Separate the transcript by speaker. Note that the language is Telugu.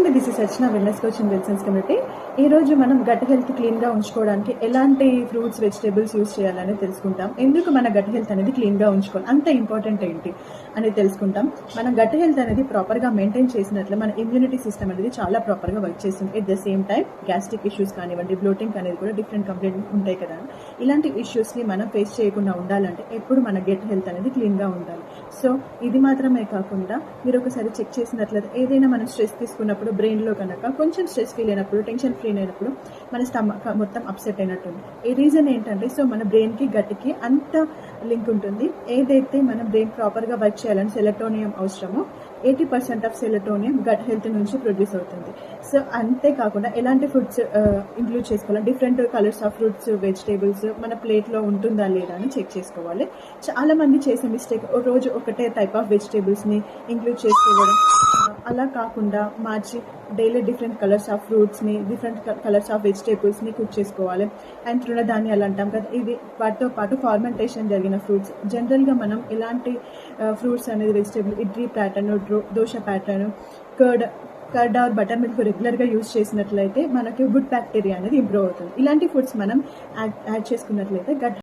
Speaker 1: అండి, this is Archana wellness coach in Wellsons community. ఈ రోజు మనం గట్ హెల్త్ క్లీన్గా ఉంచుకోవడానికి ఎలాంటి ఫ్రూట్స్ వెజిటేబుల్స్ యూస్ చేయాలని తెలుసుకుంటాం. ఎందుకు మన గట్ హెల్త్ అనేది క్లీన్గా ఉంచుకోవాలి, అంత ఇంపార్టెంట్ ఏంటి అనేది తెలుసుకుంటాం. మన గట్ హెల్త్ అనేది ప్రాపర్గా మెయింటైన్ చేసినట్లు మన ఇమ్యూనిటీ సిస్టమ్ అనేది చాలా ప్రాపర్గా వర్క్ చేస్తుంది. At the same time gastric issues కానివ్వండి, బ్లోటింగ్ అనేది కూడా డిఫరెంట్ కంప్లైంట్ ఉంటాయి కదా. ఇలాంటి ఇష్యూస్ని మనం ఫేస్ చేయకుండా ఉండాలంటే ఎప్పుడు మన గట్ హెల్త్ అనేది క్లీన్గా ఉండాలి. సో ఇది మాత్రమే కాకుండా మీరు ఒకసారి చెక్ చేసినట్లయితే ఏదైనా మనం స్ట్రెస్ తీసుకున్నప్పుడు బ్రెయిన్లో కనుక కొంచెం స్ట్రెస్ ఫీల్ అయినప్పుడు, టెన్షన్ ఫీల్ అయినప్పుడు మన స్టమక్ మొత్తం అప్సెట్ అయినట్టుంది. ఈ రీజన్ ఏంటంటే సో మన బ్రెయిన్కి గట్కి అంత లింక్ ఉంటుంది. ఏదైతే మన బ్రెయిన్ ప్రాపర్గా వర్క్ చేయాలని సెలటోనియం అవసరమో 80% ఆఫ్ సెలటోనియం గట్ హెల్త్ నుంచి ప్రొడ్యూస్ అవుతుంది. సో అంతేకాకుండా ఎలాంటి ఫుడ్స్ ఇంక్లూడ్ చేసుకోవాలి, different colours of fruits, vegetables మన ప్లేట్లో ఉంటుందా లేదా అని చెక్ చేసుకోవాలి. చాలా మంది చేసే మిస్టేక్ రోజు ఒకటే టైప్ ఆఫ్ వెజిటేబుల్స్ని ఇంక్లూడ్ చేసుకోవడం. అలా కాకుండా మార్చి డైలీ డిఫరెంట్ కలర్స్ ఆఫ్ ఫ్రూట్స్ని, డిఫరెంట్ కలర్స్ ఆఫ్ వెజిటేబుల్స్ని కుక్ చేసుకోవాలి. అండ్ తృణధాన్యాలు అంటాం కదా, ఇది వాటితో పాటు ఫార్మెంటేషన్ జరిగిన ఫ్రూట్స్. జనరల్గా మనం ఎలాంటి ఫ్రూట్స్ అనేది vegetable idli pattern, dosa pattern, curd are butter milk రెగ్యులర్గా యూజ్ చేసినట్లయితే మనకి గుడ్ బ్యాక్టీరియా అనేది ఇంప్రూవ్ అవుతుంది. ఇలాంటి ఫుడ్స్ మనం యాడ్ చేసుకున్నట్లయితే గట్